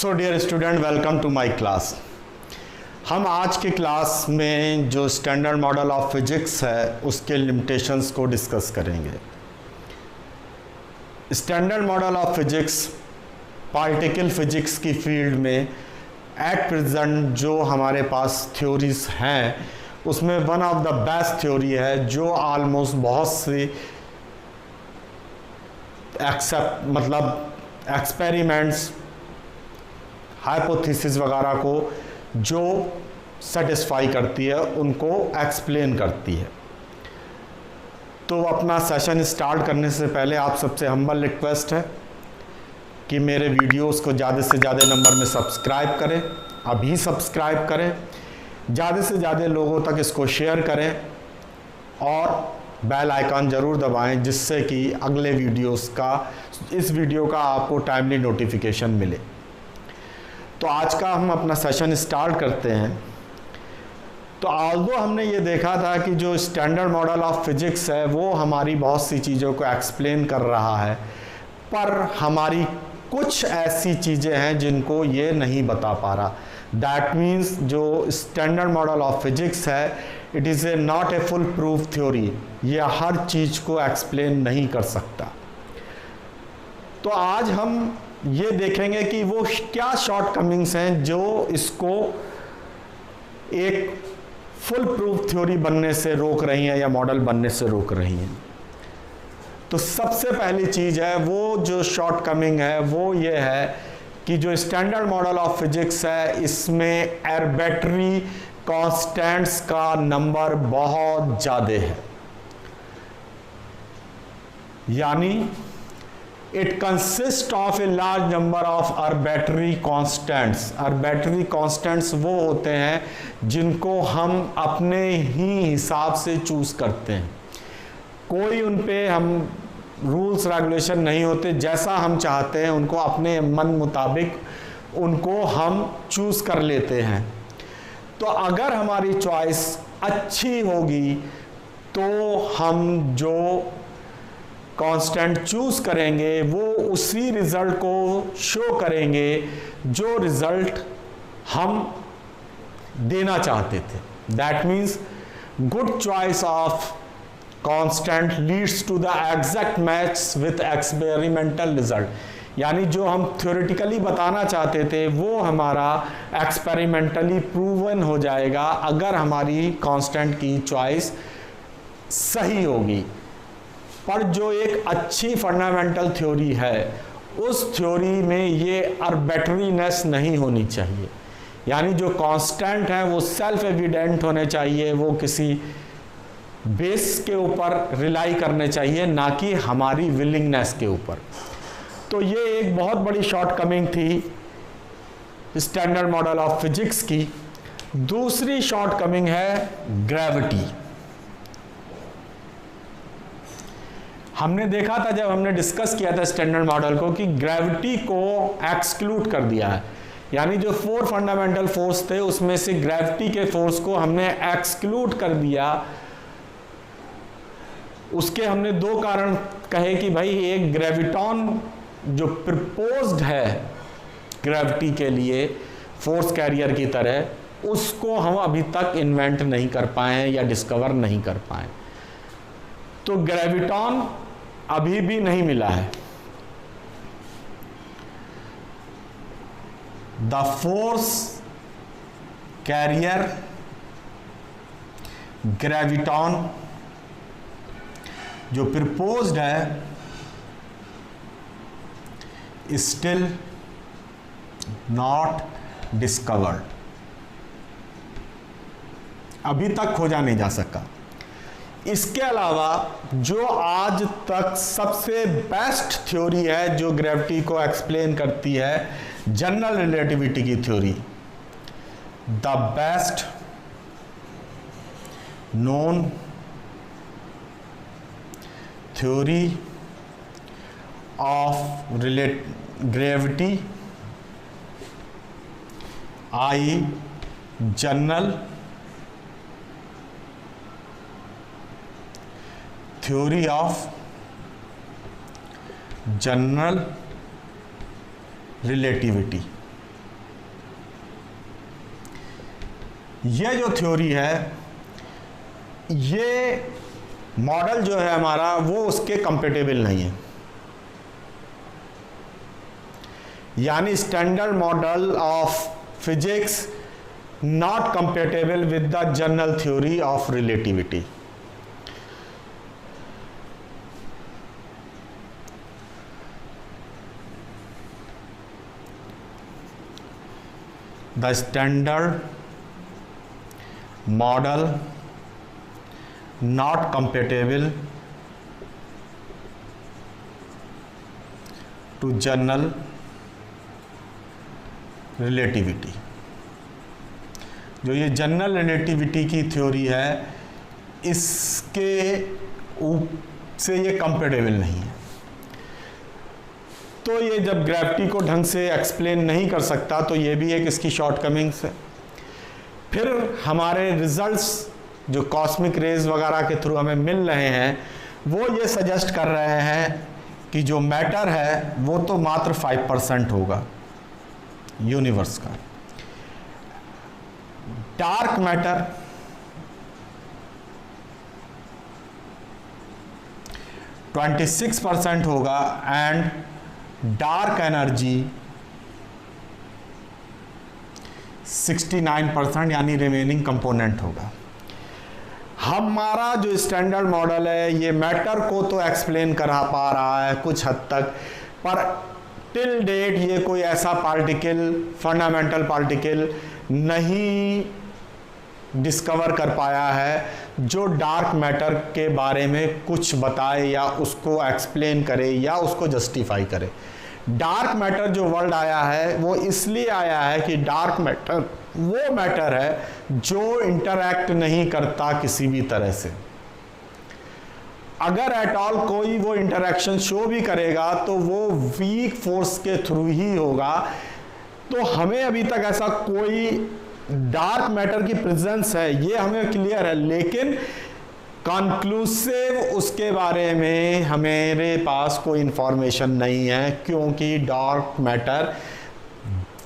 So dear student, welcome to my class. हम आज के क्लास में जो स्टैंडर्ड मॉडल ऑफ फिजिक्स है उसके लिमिटेशंस को डिस्कस करेंगे। Standard model of physics particle physics की फील्ड में एट प्रेजेंट जो हमारे पास थ्योरीज हैं उसमें one of the best theory है जो ऑलमोस्ट बहुत सी एक्सपेरिमेंट्स हाइपोथेसिस वगैरह को जो सेटिस्फाई करती है उनको एक्सप्लेन करती है। तो अपना सेशन स्टार्ट करने से पहले आप सबसे हम्बल रिक्वेस्ट है कि मेरे वीडियोस को ज़्यादा से ज़्यादा नंबर में सब्सक्राइब करें, अभी सब्सक्राइब करें, ज़्यादा से ज़्यादा लोगों तक इसको शेयर करें और बेल आइकन ज़रूर दबाएं जिससे कि अगले इस वीडियो का आपको टाइमली नोटिफिकेशन मिले। तो आज का हम अपना सेशन स्टार्ट करते हैं। तो आल्दो हमने ये देखा था कि जो स्टैंडर्ड मॉडल ऑफ फिजिक्स है वो हमारी बहुत सी चीज़ों को एक्सप्लेन कर रहा है, पर हमारी कुछ ऐसी चीज़ें हैं जिनको ये नहीं बता पा रहा। दैट मीन्स जो स्टैंडर्ड मॉडल ऑफ फिजिक्स है it is a not a full proof theory, ये हर चीज़ को एक्सप्लेन नहीं कर सकता। तो आज हम ये देखेंगे कि वो क्या शॉर्टकमिंग्स हैं जो इसको एक फुल प्रूफ थ्योरी बनने से रोक रही हैं या मॉडल बनने से रोक रही हैं। तो सबसे पहली चीज़ है वो जो शॉर्टकमिंग है वो ये है कि जो स्टैंडर्ड मॉडल ऑफ फिजिक्स है इसमें आर्बिट्ररी कांस्टेंट्स का नंबर बहुत ज़्यादा है, यानी it consist of a large number of arbitrary constants. Arbitrary constants वो होते हैं जिनको हम अपने ही हिसाब से चूज करते हैं, कोई उन पे हम रूल्स रेगुलेशन नहीं होते, जैसा हम चाहते हैं उनको अपने मन मुताबिक उनको हम चूज कर लेते हैं। तो अगर हमारी चॉइस अच्छी होगी तो हम जो कांस्टेंट चूज करेंगे वो उसी रिजल्ट को शो करेंगे जो रिजल्ट हम देना चाहते थे। That means good choice of constant leads to the exact match with experimental result, यानी जो हम थ्योरेटिकली बताना चाहते थे वो हमारा एक्सपेरिमेंटली प्रूवन हो जाएगा अगर हमारी कांस्टेंट की चॉइस सही होगी। पर जो एक अच्छी फंडामेंटल थ्योरी है उस थ्योरी में ये आर्बिट्ररीनेस नहीं होनी चाहिए, यानी जो कांस्टेंट है वो सेल्फ एविडेंट होने चाहिए, वो किसी बेस के ऊपर रिलाई करने चाहिए, ना कि हमारी विलिंगनेस के ऊपर। तो ये एक बहुत बड़ी शॉर्टकमिंग थी स्टैंडर्ड मॉडल ऑफ फिजिक्स की। दूसरी शॉर्टकमिंग है ग्रेविटी। हमने देखा था जब हमने डिस्कस किया था स्टैंडर्ड मॉडल को कि ग्रेविटी को एक्सक्लूड कर दिया है, यानी जो 4 फंडामेंटल फोर्स थे उसमें से ग्रेविटी के फोर्स को हमने एक्सक्लूड कर दिया। उसके हमने 2 कारण कहे कि भाई एक ग्रेविटॉन जो प्रपोज्ड है ग्रेविटी के लिए फोर्स कैरियर की तरह, उसको हम अभी तक इन्वेंट नहीं कर पाए हैं या डिस्कवर नहीं कर पाए। तो ग्रेविटॉन अभी भी नहीं मिला है। द फोर्स कैरियर ग्रेविटॉन जो प्रपोज्ड है स्टिल नॉट डिस्कवर्ड, अभी तक खोजा नहीं जा सका। इसके अलावा जो आज तक सबसे बेस्ट थ्योरी है जो ग्रेविटी को एक्सप्लेन करती है, जनरल रिलेटिविटी की theory, the best known theory of gravity I general theory of general relativity. ये जो थ्योरी है, ये मॉडल जो है हमारा वो उसके कंपेटेबल नहीं है, यानी standard model of physics not compatible with the general theory of relativity. The standard model not compatible to general relativity। जो ये जनरल रिलेटिविटी की थ्योरी है, इसके से ये कंपेटेबल नहीं है। तो ये जब ग्रेविटी को ढंग से एक्सप्लेन नहीं कर सकता, तो ये भी एक इसकी शॉर्टकमिंग्स है। फिर हमारे रिजल्ट्स जो कॉस्मिक रेज वगैरह के थ्रू हमें मिल रहे हैं, वो ये सजेस्ट कर रहे हैं कि जो मैटर है वो तो मात्र 5% होगा यूनिवर्स का। डार्क मैटर 26% होगा एंड डार्क एनर्जी 69% यानी रिमेनिंग कंपोनेंट होगा। हमारा जो स्टैंडर्ड मॉडल है ये मैटर को तो एक्सप्लेन करा पा रहा है कुछ हद तक, पर टिल डेट ये कोई ऐसा पार्टिकल, फंडामेंटल पार्टिकल नहीं डिस्कवर कर पाया है जो डार्क मैटर के बारे में कुछ बताए या उसको एक्सप्लेन करे या उसको जस्टिफाई करे। डार्क मैटर जो वर्ल्ड आया है वो इसलिए आया है कि डार्क मैटर वो मैटर है जो इंटरैक्ट नहीं करता किसी भी तरह से। अगर एट ऑल कोई वो इंटरैक्शन शो भी करेगा तो वो वीक फोर्स के थ्रू ही होगा। तो हमें अभी तक ऐसा कोई डार्क मैटर की प्रेजेंस है ये हमें क्लियर है, लेकिन कंक्लूसिव उसके बारे में हमारे पास कोई इंफॉर्मेशन नहीं है, क्योंकि dark matter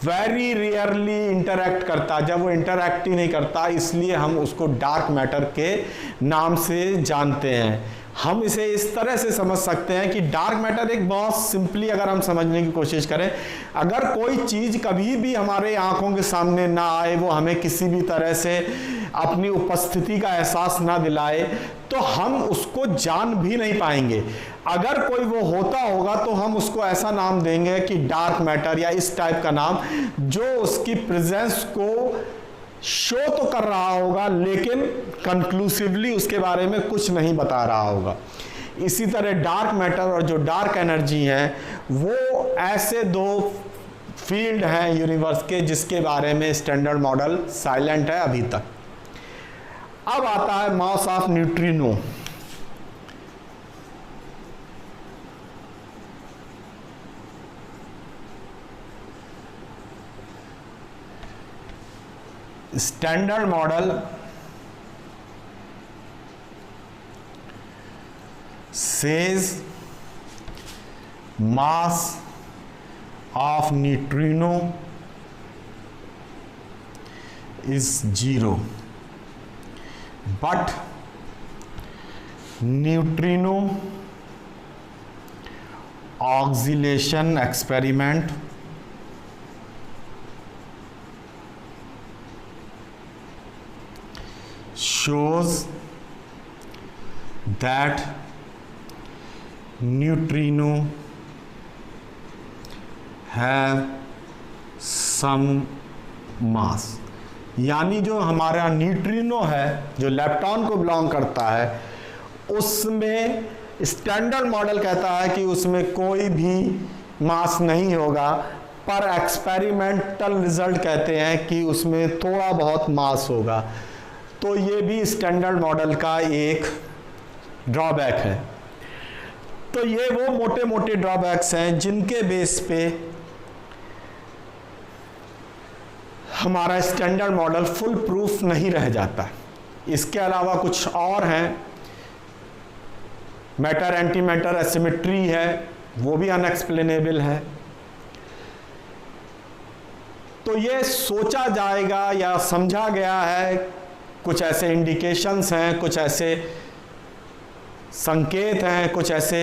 very rarely interact करता। जब वो इंटरैक्ट ही नहीं करता, इसलिए हम उसको डार्क मैटर के नाम से जानते हैं। हम इसे इस तरह से समझ सकते हैं कि डार्क मैटर एक बहुत सिंपली अगर हम समझने की कोशिश करें, अगर कोई चीज़ कभी भी हमारे आंखों के सामने ना आए, वो हमें किसी भी तरह से अपनी उपस्थिति का एहसास ना दिलाए, तो हम उसको जान भी नहीं पाएंगे। अगर कोई वो होता होगा तो हम उसको ऐसा नाम देंगे कि डार्क मैटर या इस टाइप का नाम, जो उसकी प्रेजेंस को शो तो कर रहा होगा लेकिन कंक्लूसिवली उसके बारे में कुछ नहीं बता रहा होगा। इसी तरह डार्क मैटर और जो डार्क एनर्जी है वो ऐसे दो फील्ड हैं यूनिवर्स के जिसके बारे में स्टैंडर्ड मॉडल साइलेंट है अभी तक। अब आता है mass of neutrino. Standard model says mass of neutrino is 0, but neutrino oscillation experiment shows that neutrino have some mass। यानी जो हमारा न्यूट्रिनो है जो लेप्टॉन को बिलोंग करता है, उसमें स्टैंडर्ड मॉडल कहता है कि उसमें कोई भी मास नहीं होगा, पर एक्सपेरिमेंटल रिजल्ट कहते हैं कि उसमें थोड़ा बहुत मास होगा। तो ये भी स्टैंडर्ड मॉडल का एक ड्रॉबैक है। तो ये वो मोटे मोटे ड्रॉबैक्स हैं जिनके बेस पे हमारा स्टैंडर्ड मॉडल फुल प्रूफ नहीं रह जाता। इसके अलावा कुछ और हैं, मैटर एंटी मैटर एसिमेट्री है, वो भी अनएक्सप्लेनेबल है। तो ये सोचा जाएगा या समझा गया है, कुछ ऐसे इंडिकेशंस हैं, कुछ ऐसे संकेत हैं, कुछ ऐसे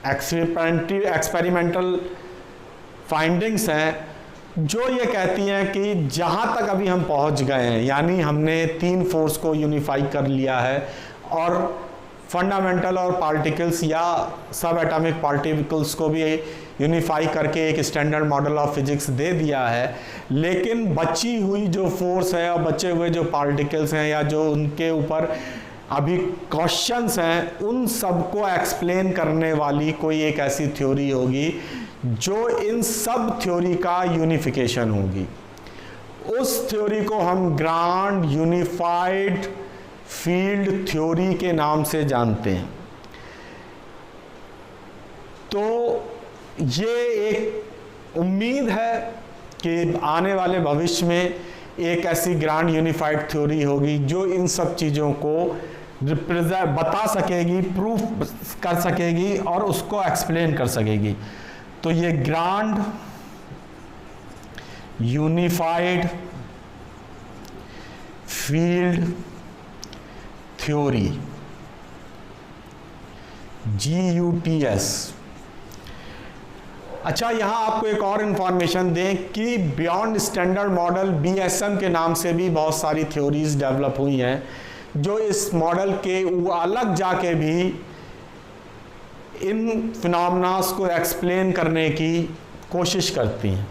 एक्सपेरिमेंटल फाइंडिंग्स हैं जो ये कहती हैं कि जहाँ तक अभी हम पहुँच गए हैं, यानी हमने 3 फोर्स को यूनिफाई कर लिया है और फंडामेंटल और पार्टिकल्स या सब एटॉमिक पार्टिकल्स को भी यूनिफाई करके एक स्टैंडर्ड मॉडल ऑफ फिजिक्स दे दिया है, लेकिन बची हुई जो फोर्स है और बचे हुए जो पार्टिकल्स हैं या जो उनके ऊपर अभी क्वेश्चंस हैं, उन सबको एक्सप्लेन करने वाली कोई एक ऐसी थ्योरी होगी जो इन सब थ्योरी का यूनिफिकेशन होगी। उस थ्योरी को हम ग्रांड यूनिफाइड फील्ड थ्योरी के नाम से जानते हैं। तो ये एक उम्मीद है कि आने वाले भविष्य में एक ऐसी ग्रांड यूनिफाइड थ्योरी होगी जो इन सब चीज़ों को रिप्रेजेंट बता सकेगी, प्रूफ कर सकेगी और उसको एक्सप्लेन कर सकेगी। तो ये grand unified field theory, GUTS। अच्छा, यहाँ आपको एक और इंफॉर्मेशन दें कि बियॉन्ड स्टैंडर्ड मॉडल BSM के नाम से भी बहुत सारी थ्योरीज डेवलप हुई हैं जो इस मॉडल के अलग जाके भी इन फिनोमेनास को एक्सप्लेन करने की कोशिश करती हैं।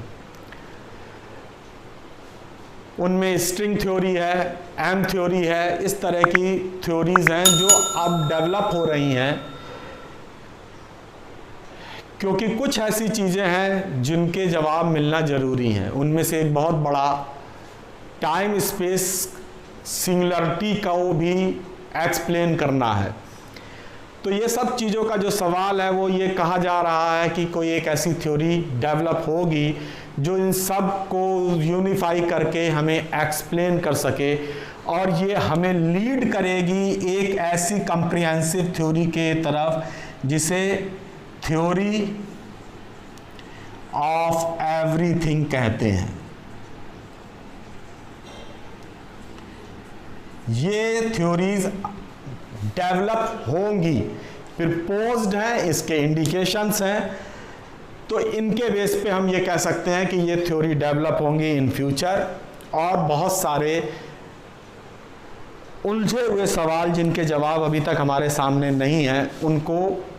उनमें स्ट्रिंग थ्योरी है, एम थ्योरी है, इस तरह की थ्योरीज हैं जो अब डेवलप हो रही हैं, क्योंकि कुछ ऐसी चीज़ें हैं जिनके जवाब मिलना ज़रूरी हैं। उनमें से एक बहुत बड़ा टाइम स्पेस सिंगुलरिटी का वो भी एक्सप्लेन करना है। तो ये सब चीज़ों का जो सवाल है वो ये कहा जा रहा है कि कोई एक ऐसी थ्योरी डेवलप होगी जो इन सब को यूनिफाई करके हमें एक्सप्लेन कर सके और ये हमें लीड करेगी एक ऐसी कम्प्रिहेंसिव थ्योरी के तरफ जिसे थ्योरी ऑफ एवरीथिंग कहते हैं। ये थ्योरीज डेवलप होंगी, प्रपोज्ड हैं, इसके इंडिकेशंस हैं, तो इनके बेस पे हम ये कह सकते हैं कि ये थ्योरी डेवलप होंगी इन फ्यूचर और बहुत सारे उलझे हुए सवाल जिनके जवाब अभी तक हमारे सामने नहीं हैं उनको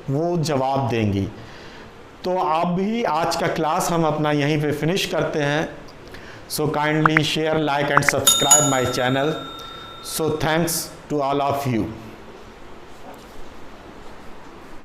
वो जवाब देंगी। तो अब भी आज का क्लास हम अपना यहीं पे फिनिश करते हैं। So kindly share, like and subscribe my channel. So thanks to all of you.